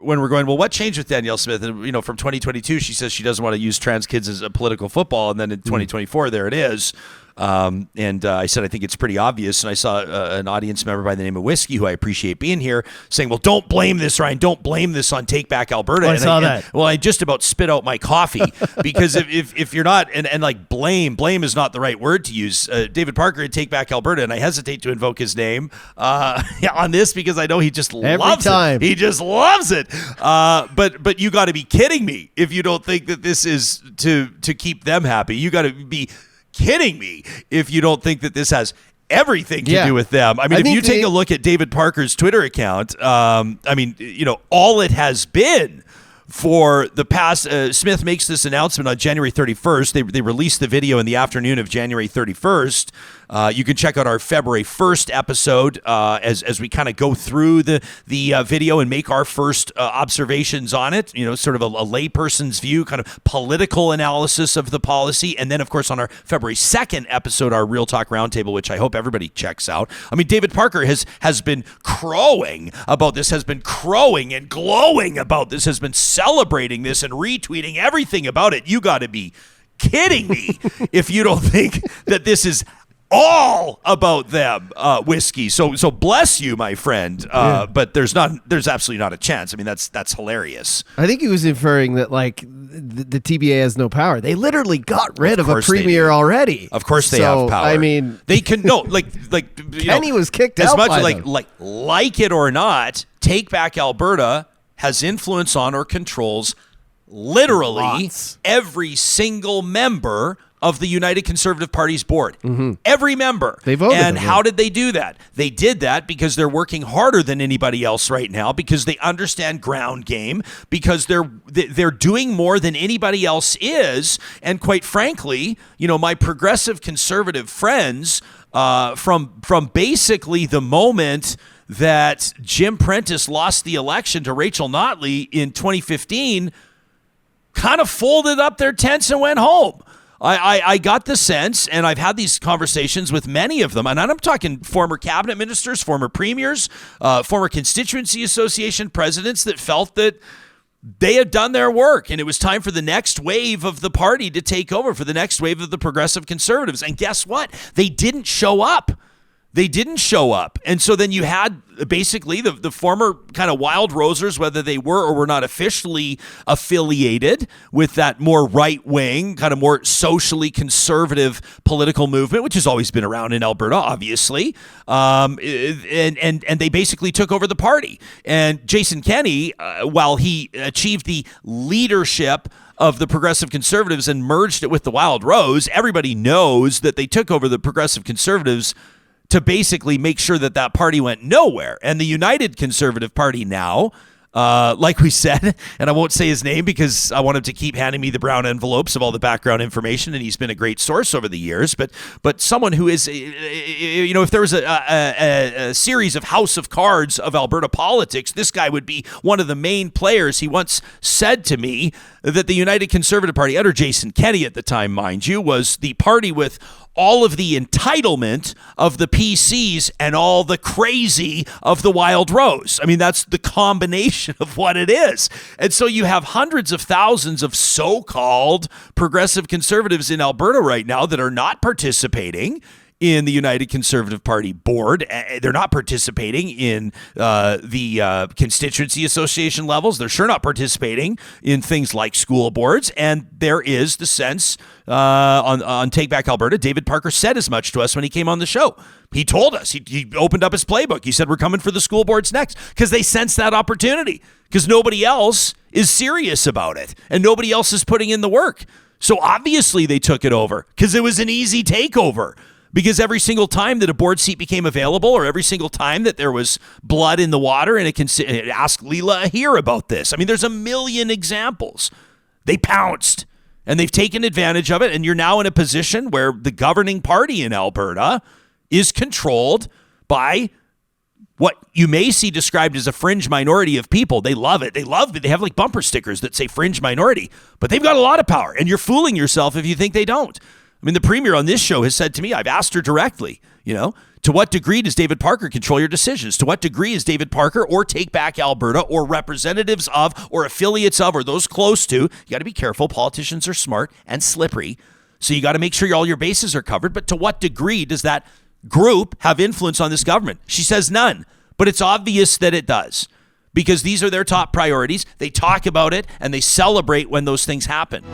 when we're going, well, what changed with Danielle Smith? And, from 2022, she says she doesn't want to use trans kids as a political football. And then in 2024, there it is. And I said, I think it's pretty obvious. And I saw an audience member by the name of Whiskey, who I appreciate being here, saying, well, don't blame this, Ryan. Don't blame this on Take Back Alberta. Oh, I saw that. I just about spit out my coffee because if you're not, and like blame is not the right word to use. David Parker at Take Back Alberta, and I hesitate to invoke his name on this because I know he just loves it. He just loves it. But you got to be kidding me if you don't think that this is to keep them happy. You got to be kidding me if you don't think that this has everything to do with them. I mean, if you take a look at David Parker's Twitter account, all it has been for the past, Smith makes this announcement on January 31st. They released the video in the afternoon of January 31st. You can check out our February 1st episode as we kind of go through the video and make our first observations on it, sort of a layperson's view, kind of political analysis of the policy. And then, of course, on our February 2nd episode, our Real Talk Roundtable, which I hope everybody checks out. I mean, David Parker has been crowing about this, has been crowing and glowing about this, has been celebrating this and retweeting everything about it. You got to be kidding me if you don't think that this is all about them, Whiskey. So bless you, my friend. But there's absolutely not a chance. I mean, that's hilarious. I think he was inferring that like the TBA has no power. They literally got rid of a premier already. Of course they have power. I mean, they can Kenny was kicked out. As much like it or not, Take Back Alberta has influence on or controls literally every single member of the United Conservative Party's board. Mm-hmm. Every member. They voted. And how did they do that? They did that because they're working harder than anybody else right now, because they understand ground game, because they're doing more than anybody else is. And quite frankly, my progressive conservative friends, from basically the moment that Jim Prentice lost the election to Rachel Notley in 2015, kind of folded up their tents and went home. I got the sense, and I've had these conversations with many of them, and I'm talking former cabinet ministers, former premiers, former constituency association presidents that felt that they had done their work, and it was time for the next wave of the party to take over, for the next wave of the progressive conservatives. And guess what? They didn't show up. And so then you had basically the former kind of Wild Rosers, whether they were or were not officially affiliated with that more right-wing, kind of more socially conservative political movement, which has always been around in Alberta, obviously. And they basically took over the party. And Jason Kenney, while he achieved the leadership of the Progressive Conservatives and merged it with the Wild Rose, everybody knows that they took over the Progressive Conservatives to basically make sure that party went nowhere. And the United Conservative Party now, like we said, and I won't say his name because I want him to keep handing me the brown envelopes of all the background information, and he's been a great source over the years, but someone who is, if there was a series of House of Cards of Alberta politics, this guy would be one of the main players. He once said to me that the United Conservative Party, under Jason Kenney at the time, mind you, was the party with all of the entitlement of the PCs and all the crazy of the Wild Rose. I mean, that's the combination of what it is. And so you have hundreds of thousands of so-called progressive conservatives in Alberta right now that are not participating in the United Conservative Party board. They're not participating in the constituency association levels. They're sure not participating in things like school boards. And there is the sense on Take Back Alberta, David Parker said as much to us when he came on the show. He told us, he opened up his playbook. He said, we're coming for the school boards next, because they sense that opportunity, because nobody else is serious about it and nobody else is putting in the work. So obviously they took it over because it was an easy takeover. Because every single time that a board seat became available, or every single time that there was blood in the water, and ask Leela Ahir about this. I mean, there's a million examples. They pounced, and they've taken advantage of it, and you're now in a position where the governing party in Alberta is controlled by what you may see described as a fringe minority of people. They love it. They love it. They have like bumper stickers that say fringe minority, but they've got a lot of power, and you're fooling yourself if you think they don't. I mean, the premier on this show has said to me, I've asked her directly, To what degree does David Parker control your decisions? To what degree is David Parker or Take Back Alberta or representatives of or affiliates of or those close to? You got to be careful. Politicians are smart and slippery. So you got to make sure all your bases are covered. But to what degree does that group have influence on this government? She says none. But it's obvious that it does, because these are their top priorities. They talk about it and they celebrate when those things happen.